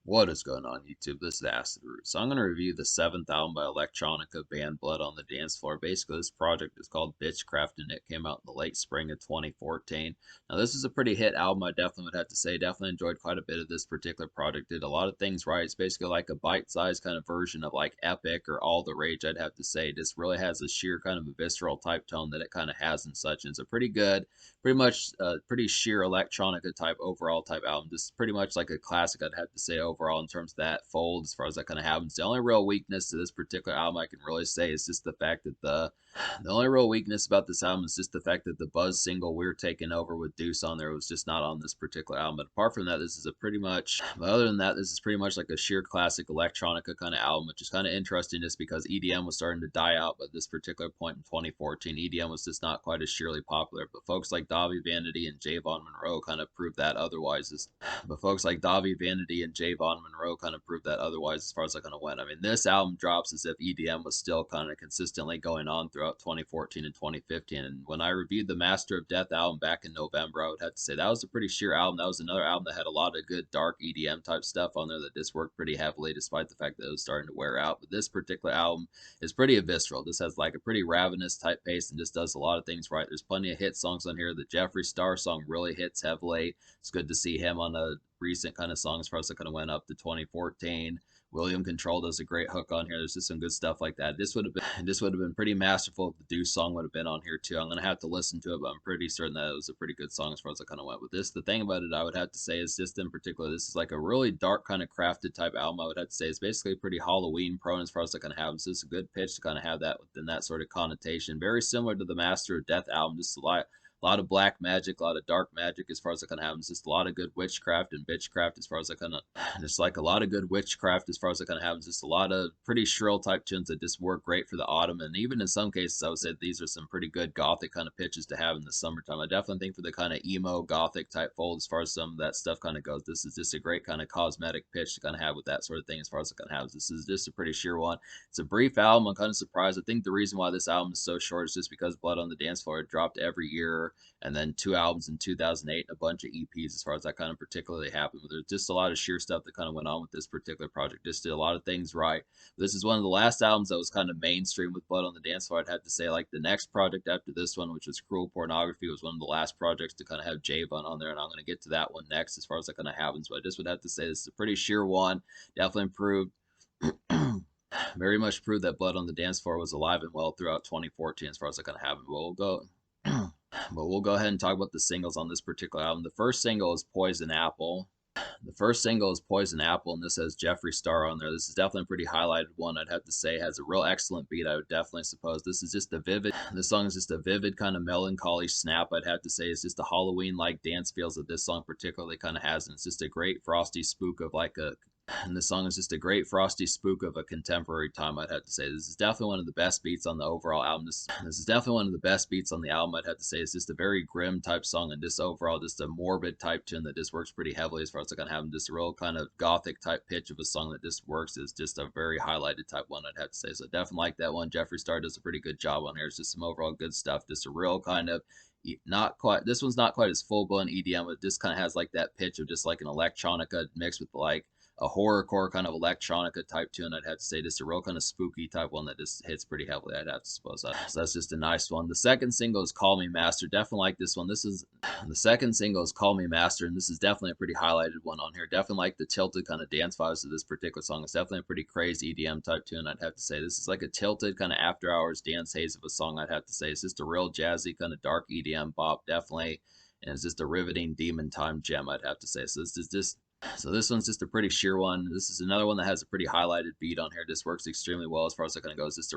What is going on YouTube? This is Acid Root. So I'm going to review the seventh album by Electronica band Blood on the Dance Floor. Basically, this project is called Bitchcraft and it came out in the late spring of 2014. Now, this is a pretty hit album, I definitely would have to say. Definitely enjoyed quite a bit of this particular project. Did a lot of things right. It's basically like a bite-sized kind of version of like Epic or All the Rage, I'd have to say. It just really has a sheer kind of a visceral type tone that it kind of has and such. And it's a pretty good, pretty much pretty sheer electronica type overall type album. Just pretty much like a classic, I'd have to say overall in terms of that fold as far as that kind of happens. The only real weakness to this particular album I can really say is just the fact that the only real weakness about this album is just the fact that the Buzz single We're Taking Over with Deuce on there was just not on this particular album. But apart from that, this is a pretty much, but other than that, this is pretty much like a sheer classic electronica kind of album, which is kind of interesting just because EDM was starting to die out at this particular point in 2014. EDM was just not quite as sheerly popular, but folks like Davi Vanity and Javon Monroe kind of proved that otherwise. But folks like Davi Vanity and Javon Monroe kind of proved that otherwise as far as I kind of went. I mean, this album drops as if EDM was still kind of consistently going on throughout 2014 and 2015. And when I reviewed the Master of Death album back in November, I would have to say that was a pretty sheer album. That was another album that had a lot of good dark EDM type stuff on there that just worked pretty heavily despite the fact that it was starting to wear out. But this particular album is pretty visceral. This has like a pretty ravenous type pace and just does a lot of things right. There's plenty of hit songs on here. The Jeffree Star song really hits heavily. It's good to see him on a recent kind of song as far as it kind of went up to 2014. William Control does a great hook on here. There's just some good stuff like that. This would have been pretty masterful if the Deuce song would have been on here too. I'm gonna have to listen to it, but I'm pretty certain that it was a pretty good song as far as I kind of went with this. The thing about it I would have to say is just in particular, this is like a really dark kind of crafted type album. I would have to say it's basically pretty Halloween prone as far as I kind of have. So it's a good pitch to kind of have that within that sort of connotation. Very similar to the Master of Death album, just a lot of black magic, a lot of dark magic as far as it kind of happens. Just a lot of good witchcraft and bitchcraft as far as I kind of, just like a lot of good witchcraft as far as it kind of happens. Just a lot of pretty shrill type tunes that just work great for the autumn. And even in some cases, I would say these are some pretty good gothic kind of pitches to have in the summertime. I definitely think for the kind of emo gothic type fold as far as some of that stuff kind of goes, this is just a great kind of cosmetic pitch to kind of have with that sort of thing as far as it kind of happens. This is just a pretty sheer one. It's a brief album. I'm kind of surprised. I think the reason why this album is so short is just because Blood on the Dance Floor dropped every year and then 2 albums in 2008 and a bunch of EPs as far as that kind of particularly happened. But there's just a lot of sheer stuff that kind of went on with this particular project. Just did a lot of things right. This is one of the last albums that was kind of mainstream with Blood on the Dance Floor. I'd have to say, like the next project after this one, which was Cruel Pornography, was one of the last projects to kind of have Javon on there, and I'm going to get to that one next as far as that kind of happens. But I just would have to say this is a pretty sheer one. Definitely improved. Very much proved that Blood on the Dance Floor was alive and well throughout 2014 as far as that kind of happened. We'll go but we'll go ahead and talk about the singles on this particular album. The first single is Poison Apple. The first single is Poison Apple, and this has Jeffree Star on there. This is definitely a pretty highlighted one, I'd have to say. Has a real excellent beat, I would definitely suppose. This song is just a vivid kind of melancholy snap, I'd have to say. It's just a Halloween-like dance feels that this song particularly kind of has, and it's just a great frosty spook of like a and this song is just a great frosty spook of a contemporary time, I'd have to say. This is definitely one of the best beats on the overall album. This is definitely one of the best beats on the album, I'd have to say. It's just a very grim type song and just overall just a morbid type tune that just works pretty heavily as far as I can have. Just a real kind of gothic type pitch of a song that just works is just a very highlighted type one, I'd have to say. So definitely like that one. Jeffree Star does a pretty good job on here. It's just some overall good stuff. Just a real kind of not quite, this one's not quite as full-blown EDM, but it just kind of has like that pitch of just like an electronica mixed with like a horrorcore kind of electronica type tune, I'd have to say. Just a real kind of spooky type one that just hits pretty heavily, I'd have to suppose. So that's just a nice one. The second single is Call Me Master. Definitely like this one. The second single is Call Me Master, and this is definitely a pretty highlighted one on here. Definitely like the tilted kind of dance vibes of this particular song. It's definitely a pretty crazy EDM type tune, I'd have to say. This is like a tilted kind of after hours dance haze of a song, I'd have to say. It's just a real jazzy kind of dark EDM bop, definitely. And it's just a riveting demon time gem, I'd have to say. So this one's just a pretty sheer one. This is another one that has a pretty highlighted beat on here. This works extremely well as far as it kind of goes. This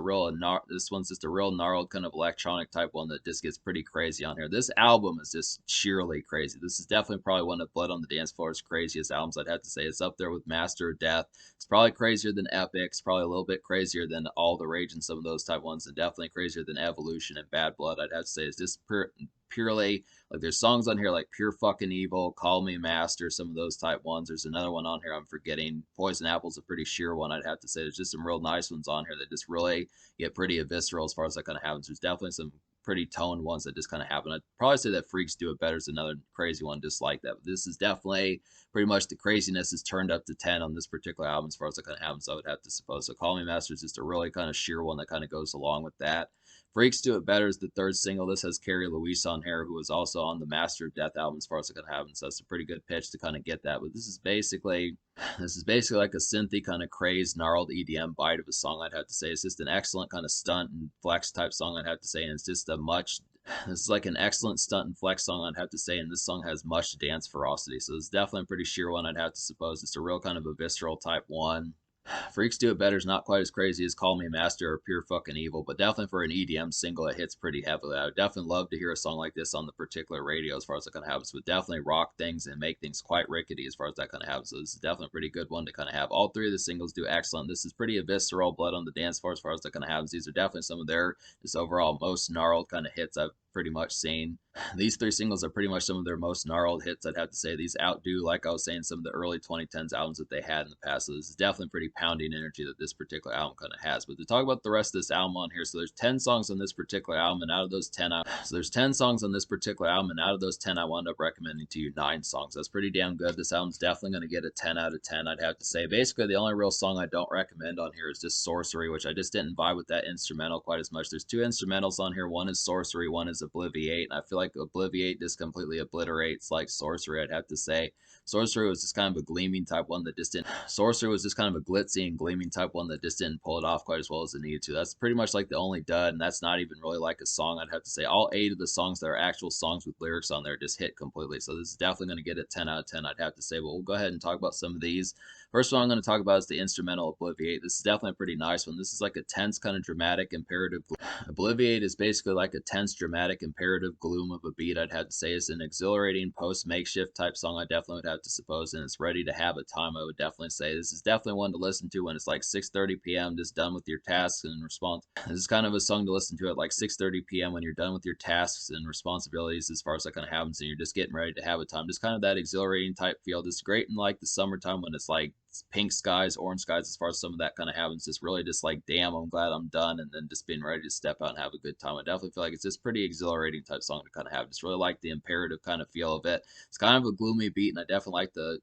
one's just a real gnarled kind of electronic type one that just gets pretty crazy on here. This album is just sheerly crazy. This is definitely probably one of Blood on the Dance Floor's craziest albums, I'd have to say. It's up there with Master of Death. It's probably crazier than Epic. It's probably a little bit crazier than All the Rage and some of those type ones, and definitely crazier than Evolution and Bad Blood, I'd have to say. It's just purely like there's songs on here like Pure Fucking Evil, Call Me Master, some of those type ones. There's another one on here I'm forgetting. Poison Apple's a pretty sheer one, I'd have to say. There's just some real nice ones on here that just really get pretty visceral as far as that kind of happens. There's definitely some pretty toned ones that just kind of happen. I'd probably say that Freaks Do It Better is another crazy one just like that. But this is definitely pretty much the craziness is turned up to 10 on this particular album as far as that kind of happens, I would have to suppose. So Call Me Master is just a really kind of sheer one that kind of goes along with that. Freaks Do It Better is the third single. This has Carrie Louise on here, who was also on the Master of Death album as far as it can happen. So that's a pretty good pitch to kind of get that. But this is basically like a synthy kind of crazed, gnarled EDM bite of a song, I'd have to say. It's just an excellent kind of stunt and flex type song, I'd have to say. And it's just this is like an excellent stunt and flex song, I'd have to say. And this song has much dance ferocity. So it's definitely a pretty sheer one, I'd have to suppose. It's a real kind of a visceral type one. Freaks Do It Better is not quite as crazy as Call Me Master or Pure Fucking Evil, but definitely for an EDM single, it hits pretty heavily. I would definitely love to hear a song like this on the particular radio as far as that kind of happens. Would definitely rock things and make things quite rickety as far as that kind of happens. So this is definitely a pretty good one to kind of have. All three of the singles do excellent. This is pretty a visceral blood on the dance floor as far as that kind of happens. These are definitely some of their just overall most gnarled kind of hits I've pretty much seen. These three singles are pretty much some of their most gnarled hits, I'd have to say. These outdo, like I was saying, some of the early 2010s albums that they had in the past. So this is definitely pretty pounding energy that this particular album kind of has. But to talk about the rest of this album on here, so there's 10 songs on this particular album, and out of those 10, so there's 10 songs on this particular album, and out of those 10, I wound up recommending to you 9 songs. That's pretty damn good. This album's definitely going to get a 10 out of 10, I'd have to say. Basically, the only real song I don't recommend on here is just Sorcery, which I just didn't vibe with that instrumental quite as much. There's 2 instrumentals on here. One is Sorcery, one is Obliviate, and I feel like Obliviate just completely obliterates like Sorcery, I'd have to say. Sorcery was just kind of a gleaming type one that just didn't. Sorcery was just kind of a glitzy and gleaming type one that just didn't pull it off quite as well as it needed to. That's pretty much like the only dud, and that's not even really like a song, I'd have to say. All 8 of the songs that are actual songs with lyrics on there just hit completely. So this is definitely going to get a 10 out of 10, I'd have to say. But we'll go ahead and talk about some of these. First one I'm going to talk about is the instrumental Obliviate. This is definitely a pretty nice one. This is like a tense, kind of dramatic, imperative. Obliviate is basically like a tense, dramatic, imperative gloom of a beat, I'd have to say. It's an exhilarating post-makeshift type song, I definitely would have to suppose, and it's ready to have a time, I would definitely say. This is definitely one to listen to when it's like 6:30 p.m., just done with your tasks and response. This is kind of a song to listen to at like 6:30 p.m. when you're done with your tasks and responsibilities as far as that kind of happens, and you're just getting ready to have a time. Just kind of that exhilarating type feel. This is great in like the summertime when it's like pink skies, orange skies, as far as some of that kind of happens. Just really just like, damn, I'm glad I'm done, and then just being ready to step out and have a good time. I definitely feel like it's just pretty exhilarating type song to kind of have. Just really like the imperative kind of feel of it. It's kind of a gloomy beat, and I definitely like that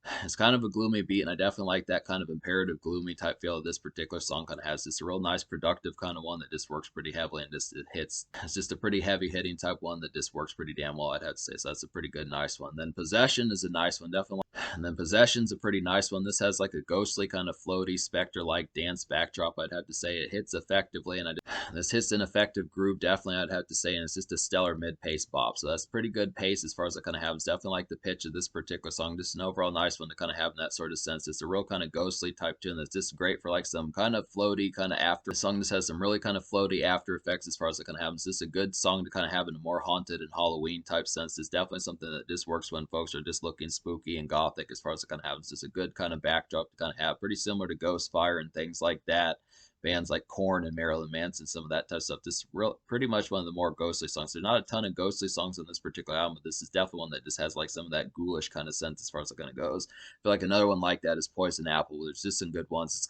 kind of imperative, gloomy type feel that this particular song kind of has. It's a real nice, productive kind of one that just works pretty heavily and just it hits. It's just a pretty heavy hitting type one that just works pretty damn well, I'd have to say. So that's a pretty good, nice one. Then Possession is a nice one, definitely. And then Possession's a pretty nice one. This has like a ghostly kind of floaty specter-like dance backdrop, I'd have to say. It hits effectively, and this hits an effective groove, definitely, I'd have to say, and it's just a stellar mid-pace bop. So that's pretty good pace as far as it kind of happens. Definitely like the pitch of this particular song. Just an overall nice one to kind of have in that sort of sense. It's a real kind of ghostly type tune that's just great for like some kind of floaty kind of after. The song just has some really kind of floaty after effects as far as it kind of happens. Just a good song to kind of have in a more haunted and Halloween type sense. It's definitely something that just works when folks are just looking spooky and gothic as far as it kind of happens. Just a good kind of backdrop to kind of have. Pretty similar to Ghostfire and things like that. Bands like Korn and Marilyn Manson, some of that type of stuff. This is pretty much one of the more ghostly songs. There's not a ton of ghostly songs on this particular album, but this is definitely one that just has like some of that ghoulish kind of sense as far as it kind of goes. I feel like another one like that is Poison Apple. There's just some good ones.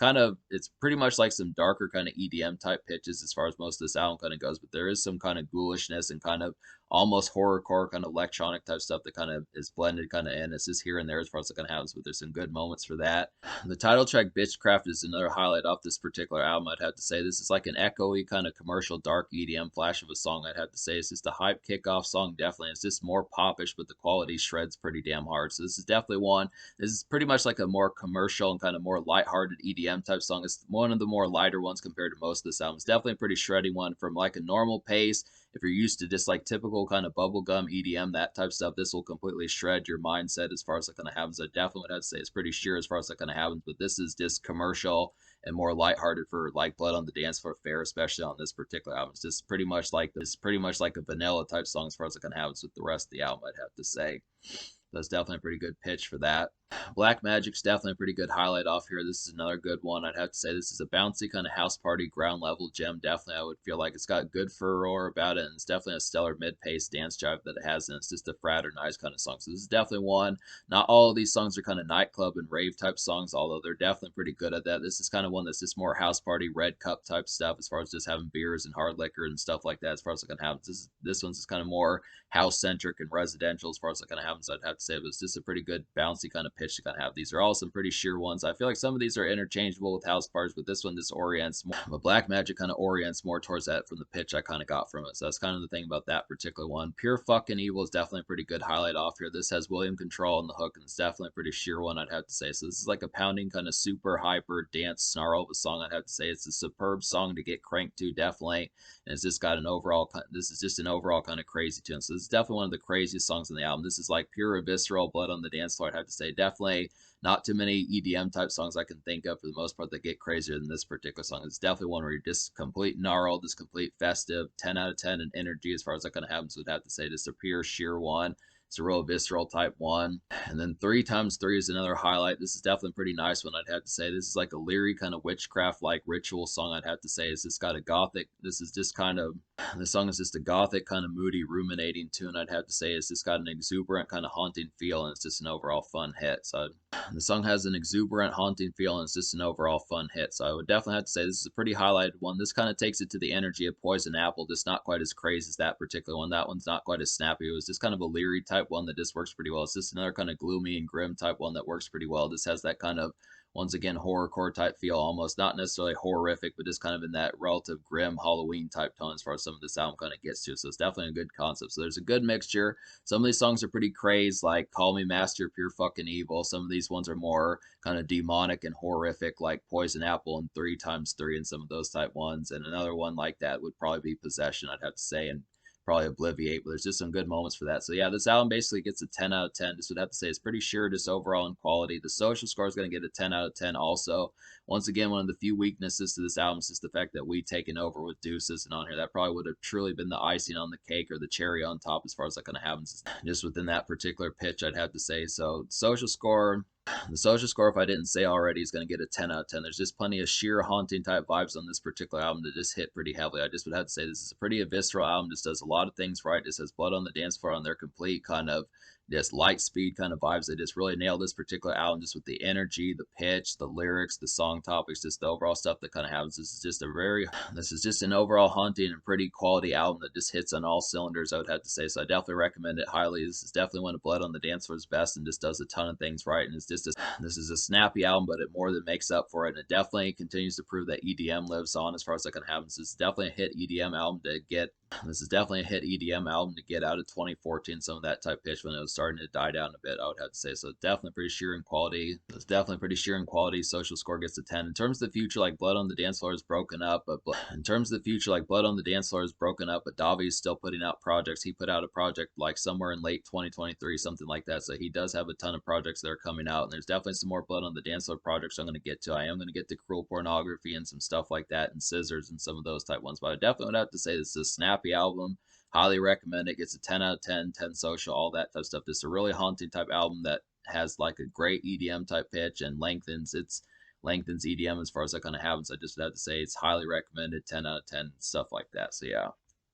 It's pretty much like some darker kind of EDM type pitches as far as most of this album kind of goes, but there is some kind of ghoulishness and kind of almost horrorcore kind of electronic type stuff that kind of is blended kind of in. It's just here and there as far as it kind of happens, but there's some good moments for that. The title track Bitchcraft is another highlight off this particular album, I'd have to say. This is like an echoey kind of commercial dark EDM flash of a song, I'd have to say. It's just a hype kickoff song, definitely. It's just more popish, but the quality shreds pretty damn hard. So this is definitely one. This is pretty much like a more commercial and kind of more lighthearted EDM type song. It's one of the more lighter ones compared to most of this album. It's definitely a pretty shreddy one from like a normal pace. If you're used to just like typical kind of bubblegum EDM, that type of stuff, this will completely shred your mindset as far as that kind of happens. I definitely would have to say it's pretty sheer as far as that kind of happens, but this is just commercial and more lighthearted for like Blood on the Dance Floor fare, especially on this particular album. It's just pretty much like a vanilla type song as far as it kind of happens with the rest of the album, I'd have to say. That's definitely a pretty good pitch for that. Black Magic's definitely a pretty good highlight off here. This is another good one. I'd have to say this is a bouncy kind of house party ground level gem. Definitely, I would feel like it's got good furore about it, and it's definitely a stellar mid-pace dance jive that it has, and it's just a fraternize kind of song. So this is definitely one. Not all of these songs are kind of nightclub and rave type songs, although they're definitely pretty good at that. This is kind of one that's just more house party, red cup type stuff, as far as just having beers and hard liquor and stuff like that. As far as it can happen, this one's just kind of more house centric and residential as far as it kind of happens. I'd have to say it was just a pretty good bouncy kind of pitch to kind of have. These are all some pretty sheer ones. I feel like some of these are interchangeable with house parts, but this one just orients more. But Black Magic kind of orients more towards that from the pitch I kind of got from it. So that's kind of the thing about that particular one. Pure Fucking Evil is definitely a pretty good highlight off here. This has William Control on the hook, and it's definitely a pretty sheer one, I'd have to say. So this is like a pounding kind of super hyper dance snarl of a song, I'd have to say. It's a superb song to get cranked to, definitely. And it's just got an overall, this is just an overall kind of crazy tune. So this is definitely one of the craziest songs on the album. This is like pure visceral blood on the dance floor, I'd have to say. Definitely not too many EDM type songs I can think of for the most part that get crazier than this particular song. It's definitely one where you're just complete gnarled, just complete festive, 10 out of 10 in energy as far as that kind of happens. Would have to say just a pure sheer one. It's a real visceral type one. And then 3x3 is another highlight. This is definitely a pretty nice one, I'd have to say. This is like a leery kind of witchcraft like ritual song, I'd have to say. It's just got a gothic, this is just kind of, this song is just a gothic kind of moody ruminating tune, I'd have to say. It's just got an exuberant kind of haunting feel, and it's just an overall fun hit. So the song has an exuberant haunting feel, and it's just an overall fun hit. So I would definitely have to say this is a pretty highlighted one. This kind of takes it to the energy of Poison Apple, just not quite as crazy as that particular one. That one's not quite as snappy. It was just kind of a leery type one that just works pretty well. It's just another kind of gloomy and grim type one that works pretty well. This has that kind of, once again, horrorcore type feel, almost not necessarily horrific, but just kind of in that relative grim Halloween type tone as far as some of this album kind of gets to. So it's definitely a good concept. So there's a good mixture. Some of these songs are pretty crazed, like Call Me Master, Pure Fucking Evil. Some of these ones are more kind of demonic and horrific, like Poison Apple and 3x3 and some of those type ones. And another one like that would probably be Possession, I'd have to say, and probably Obliviate, but there's just some good moments for that. So yeah, this album basically gets a 10 out of 10. Just would have to say it's pretty sure just overall in quality. The social score is going to get a 10 out of 10 also. Once again, one of the few weaknesses to this album is just the fact that we taken over with Deuces and on here. That probably would have truly been the icing on the cake or the cherry on top as far as that kind of happens. Just within that particular pitch, I'd have to say. So social score, the social score, if I didn't say already, is going to get a 10 out of 10. There's just plenty of sheer haunting type vibes on this particular album that just hit pretty heavily. I just would have to say this is a pretty visceral album. Just does a lot of things right. Just has blood on the dance floor on their complete kind of just light speed kind of vibes. They just really nailed this particular album just with the energy, the pitch, the lyrics, the song topics, just the overall stuff that kind of happens. This is just an overall haunting and pretty quality album that just hits on all cylinders, I would have to say. So I definitely recommend it highly. This is definitely one of Blood on the Dance Floor's best and just does a ton of things right. And it's just this is a snappy album, but it more than makes up for it. And it definitely continues to prove that EDM lives on as far as that can happen. This is definitely a hit EDM album to get. This is definitely a hit EDM album to get out of 2014, some of that type pitch when it was starting to die down a bit, I would have to say. So definitely pretty sheer in quality. It's definitely pretty sheer in quality. Social score gets a 10. In terms of the future, like Blood on the Dance Floor is broken up, but in terms of the future, like Blood on the Dance Floor is broken up, but Davi is still putting out projects. He put out a project like somewhere in late 2023, something like that. So he does have a ton of projects that are coming out, and there's definitely some more Blood on the Dance Floor projects I'm going to get to. I am going to get to Cruel Pornography and some stuff like that, and Scissors and some of those type ones. But I definitely would have to say this is a snappy album. Highly recommend it. Gets a 10 out of 10, 10 social, all that type of stuff. Just a really haunting type album that has like a great EDM type pitch and lengthens EDM as far as that kind of happens. I just have to say it's highly recommended, 10 out of 10, stuff like that. So yeah.